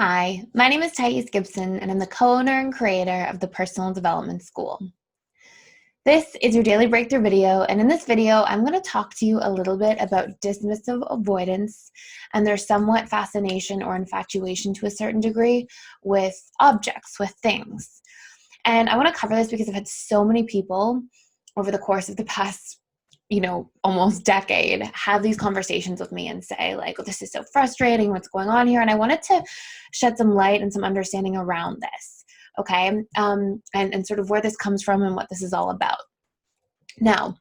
Hi, my name is Gibson, and I'm the co-owner and creator of the Personal Development School. This is your daily breakthrough video, and in this video, I'm going to talk to you a little bit about dismissive avoidance and their somewhat fascination or infatuation to a certain degree with objects, with things. And I want to cover this because I've had so many people over the course of the past almost decade, have these conversations with me and say like, oh, this is so frustrating, what's going on here? And I wanted to shed some light and some understanding around this, okay? And sort of where this comes from and what this is all about. Now,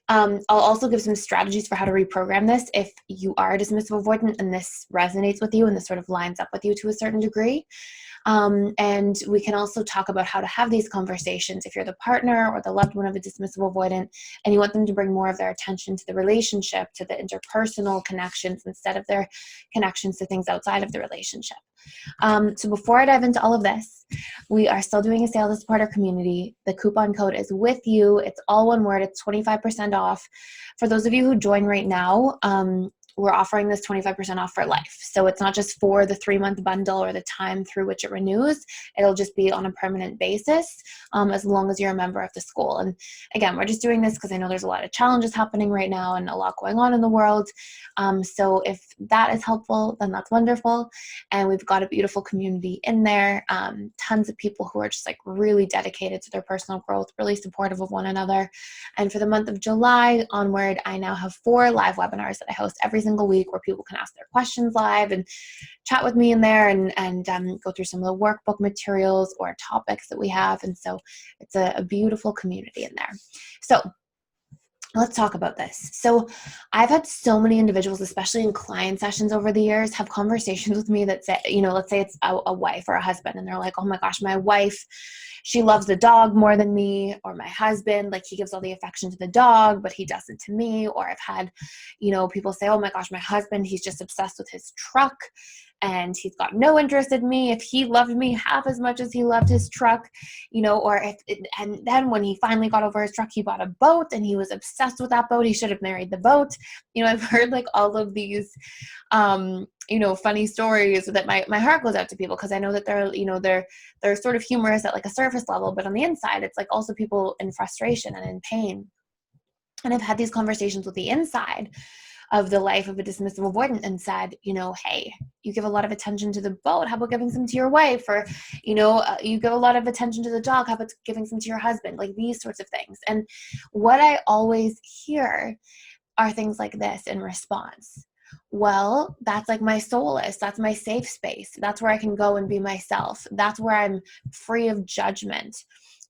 I'll also give some strategies for how to reprogram this if you are a dismissive avoidant and this resonates with you and this sort of lines up with you to a certain degree. And we can also talk about how to have these conversations if you're the partner or the loved one of a dismissive avoidant and you want them to bring more of their attention to the relationship, to the interpersonal connections instead of their connections to things outside of the relationship. So before I dive into all of this, we are still doing a sale to support our community. The coupon code is with you. It's all one word. It's 25% off. For those of you who join right now, we're offering this 25% off for life. So it's not just for the 3-month bundle or the time through which it renews. It'll just be on a permanent basis as long as you're a member of the school. And again, we're just doing this because I know there's a lot of challenges happening right now and a lot going on in the world. So if that is helpful, then that's wonderful. And we've got a beautiful community in there. Tons of people who are just like really dedicated to their personal growth, really supportive of one another. And for the month of July onward, I now have 4 live webinars that I host every single week where people can ask their questions live and chat with me in there and go through some of the workbook materials or topics that we have. And so it's a beautiful community in there. So let's talk about this. So I've had so many individuals, especially in client sessions over the years, have conversations with me that say, let's say it's a wife or a husband, and they're like, oh my gosh, my wife, she loves the dog more than me, or my husband, like he gives all the affection to the dog, but he doesn't to me. Or I've had, people say, oh my gosh, my husband, he's just obsessed with his truck and he's got no interest in me. If he loved me half as much as he loved his truck, and then when he finally got over his truck, he bought a boat and he was obsessed with that boat. He should have married the boat. I've heard like all of these, funny stories that my heart goes out to people because I know that they're sort of humorous at like a surface level, but on the inside, it's like also people in frustration and in pain. And I've had these conversations with the inside of the life of a dismissive avoidant and said, hey, you give a lot of attention to the boat. How about giving some to your wife? Or, you give a lot of attention to the dog. How about giving some to your husband? Like these sorts of things. And what I always hear are things like this in response. Well, that's like my solace. That's my safe space. That's where I can go and be myself. That's where I'm free of judgment.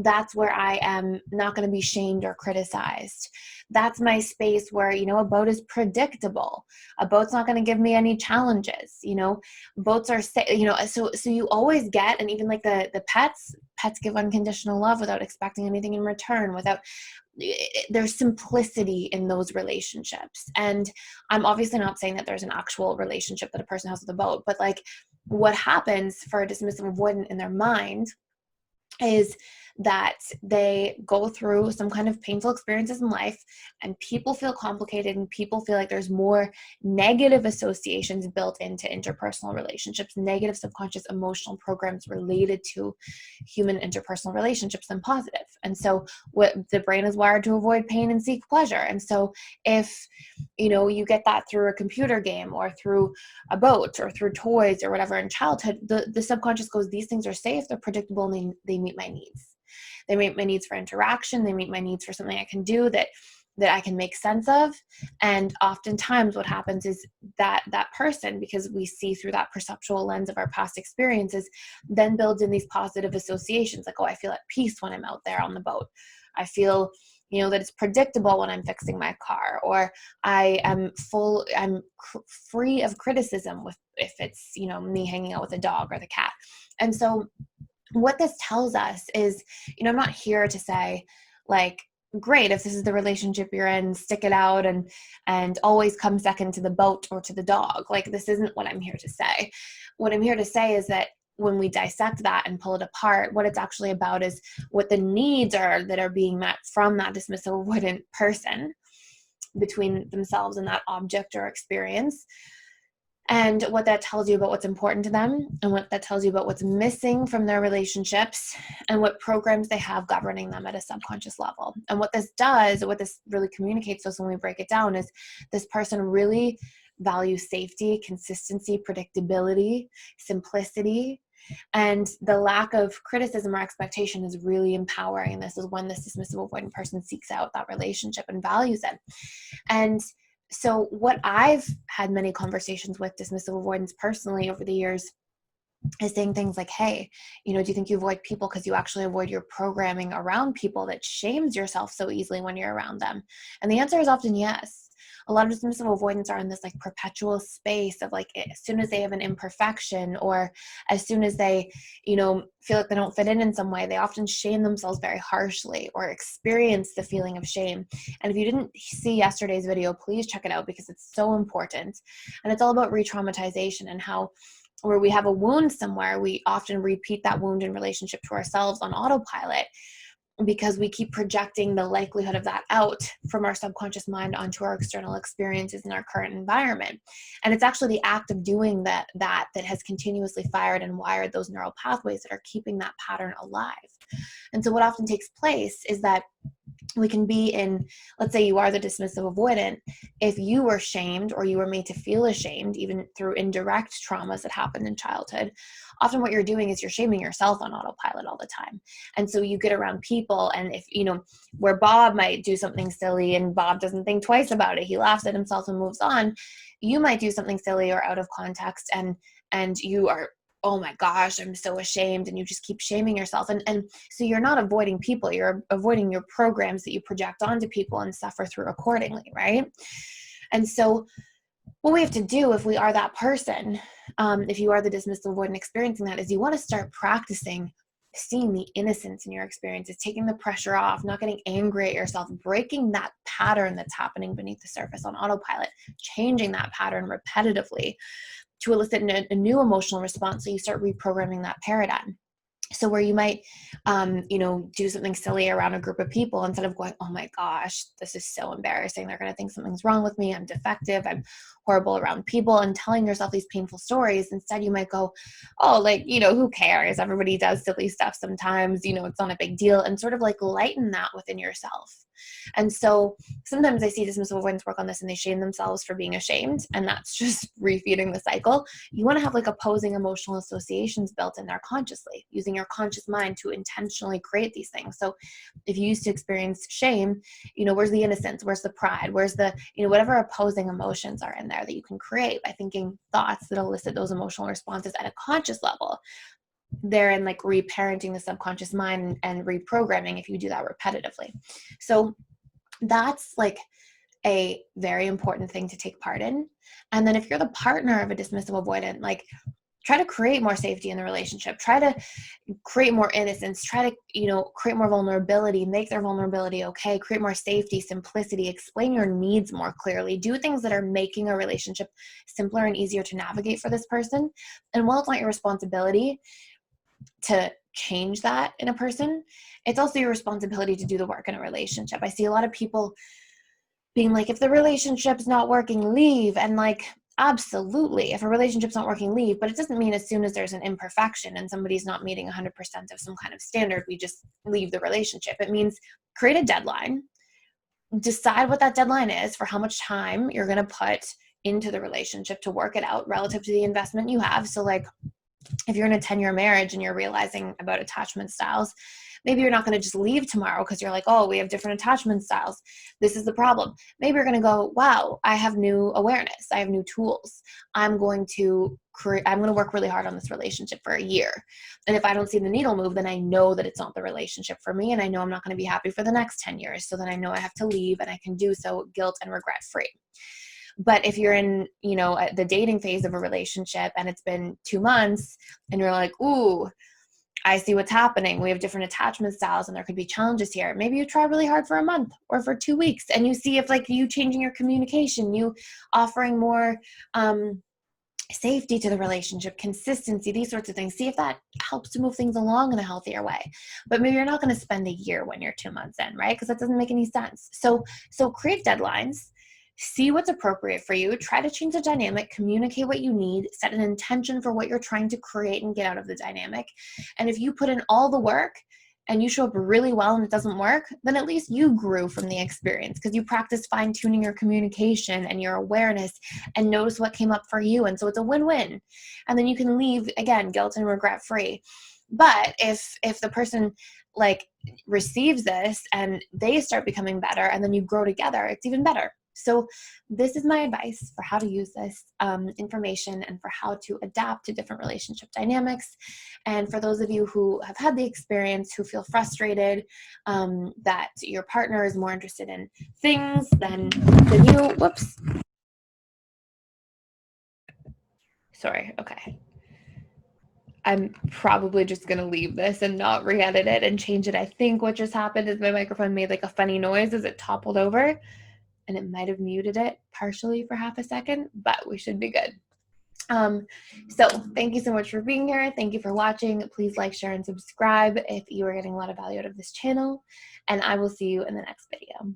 That's where I am not going to be shamed or criticized. That's my space where, a boat is predictable. A boat's not going to give me any challenges. Boats are, so you always get, and even like the pets give unconditional love without expecting anything in return, there's simplicity in those relationships. And I'm obviously not saying that there's an actual relationship that a person has with a boat, but like what happens for a dismissive avoidant in their mind is that they go through some kind of painful experiences in life and people feel complicated and people feel like there's more negative associations built into interpersonal relationships, negative subconscious emotional programs related to human interpersonal relationships than positive. And so what the brain is wired to avoid pain and seek pleasure. And so if, you get that through a computer game or through a boat or through toys or whatever in childhood, the subconscious goes, these things are safe, they're predictable, and they meet my needs. They meet my needs for interaction. They meet my needs for something I can do that I can make sense of. And oftentimes what happens is that person, because we see through that perceptual lens of our past experiences, then builds in these positive associations. Like, oh, I feel at peace when I'm out there on the boat. I feel, that it's predictable when I'm fixing my car, or I'm free of criticism if it's, me hanging out with a dog or the cat. And so what this tells us is, I'm not here to say like, great, if this is the relationship you're in, stick it out and always come second to the boat or to the dog. Like, this isn't what I'm here to say. What I'm here to say is that when we dissect that and pull it apart, what it's actually about is what the needs are that are being met from that dismissive avoidant person between themselves and that object or experience. and what that tells you about what's important to them, and what that tells you about what's missing from their relationships, and what programs they have governing them at a subconscious level. And what this does, what this really communicates to us when we break it down, is this person really values safety, consistency, predictability, simplicity, and the lack of criticism or expectation is really empowering. And this is when this dismissive avoidant person seeks out that relationship and values it. And so what I've had many conversations with dismissive avoidants personally over the years is saying things like, hey, do you think you avoid people because you actually avoid your programming around people that shames yourself so easily when you're around them? And the answer is often yes. A lot of dismissive avoidants are in this like perpetual space of like, as soon as they have an imperfection, or as soon as they, feel like they don't fit in some way, they often shame themselves very harshly or experience the feeling of shame. And if you didn't see yesterday's video, please check it out because it's so important. And it's all about re-traumatization and how where we have a wound somewhere, we often repeat that wound in relationship to ourselves on autopilot, because we keep projecting the likelihood of that out from our subconscious mind onto our external experiences in our current environment. And it's actually the act of doing that has continuously fired and wired those neural pathways that are keeping that pattern alive. And so what often takes place is that we can be in, let's say you are the dismissive avoidant, if you were shamed or you were made to feel ashamed, even through indirect traumas that happened in childhood, often what you're doing is you're shaming yourself on autopilot all the time. And so you get around people, and if, where Bob might do something silly and Bob doesn't think twice about it, he laughs at himself and moves on, you might do something silly or out of context, and you are, oh my gosh, I'm so ashamed, and you just keep shaming yourself. And so you're not avoiding people, you're avoiding your programs that you project onto people and suffer through accordingly, right? And so what we have to do if we are that person, if you are the dismissive avoidant experiencing that, is you want to start practicing seeing the innocence in your experiences, taking the pressure off, not getting angry at yourself, breaking that pattern that's happening beneath the surface on autopilot, changing that pattern repetitively to elicit a new emotional response. So you start reprogramming that paradigm. So where you might, do something silly around a group of people, instead of going, oh my gosh, this is so embarrassing, they're going to think something's wrong with me, I'm defective, I'm horrible around people, and telling yourself these painful stories, instead you might go, oh, who cares? Everybody does silly stuff sometimes, it's not a big deal, and sort of like lighten that within yourself. And so sometimes I see dismissive avoidants work on this and they shame themselves for being ashamed, and that's just refeeding the cycle. You want to have opposing emotional associations built in there consciously, using your conscious mind to intentionally create these things. So if you used to experience shame, where's the innocence? Where's the pride? Where's the, whatever opposing emotions are in there that you can create by thinking thoughts that elicit those emotional responses at a conscious level. Therein reparenting the subconscious mind and reprogramming if you do that repetitively. So that's a very important thing to take part in. And then if you're the partner of a dismissive avoidant, try to create more safety in the relationship, try to create more innocence, try to, create more vulnerability, make their vulnerability okay, create more safety, simplicity, explain your needs more clearly, do things that are making a relationship simpler and easier to navigate for this person. And while it's not your responsibility to change that in a person, it's also your responsibility to do the work in a relationship. I see a lot of people being like, if the relationship's not working, leave. And absolutely, if a relationship's not working, leave. But it doesn't mean as soon as there's an imperfection and somebody's not meeting 100% of some kind of standard, we just leave the relationship. It means create a deadline, decide what that deadline is for how much time you're going to put into the relationship to work it out relative to the investment you have. So if you're in a 10-year marriage and you're realizing about attachment styles, maybe you're not going to just leave tomorrow because you're like, oh, we have different attachment styles. This is the problem. Maybe you're going to go, wow, I have new awareness. I have new tools. I'm going to work really hard on this relationship for a year. And if I don't see the needle move, then I know that it's not the relationship for me. And I know I'm not going to be happy for the next 10 years. So then I know I have to leave, and I can do so guilt and regret free. But if you're in, the dating phase of a relationship and it's been 2 months and you're like, ooh, I see what's happening. We have different attachment styles and there could be challenges here. Maybe you try really hard for a month or for 2 weeks and you see if you changing your communication, you offering more safety to the relationship, consistency, these sorts of things. See if that helps to move things along in a healthier way. But maybe you're not going to spend a year when you're 2 months in, right? Because that doesn't make any sense. So create deadlines. See what's appropriate for you, try to change the dynamic, communicate what you need, set an intention for what you're trying to create and get out of the dynamic. And if you put in all the work and you show up really well and it doesn't work, then at least you grew from the experience because you practiced fine-tuning your communication and your awareness and notice what came up for you. And so it's a win-win. And then you can leave, again, guilt and regret free. But if the person receives this and they start becoming better and then you grow together, it's even better. So this is my advice for how to use this information and for how to adapt to different relationship dynamics. And for those of you who have had the experience, who feel frustrated that your partner is more interested in things than you, whoops. Sorry, okay. I'm probably just going to leave this and not re-edit it and change it. I think what just happened is my microphone made like a funny noise as it toppled over. And it might have muted it partially for half a second, but we should be good. So thank you so much for being here. Thank you for watching. Please like, share, and subscribe if you are getting a lot of value out of this channel. And I will see you in the next video.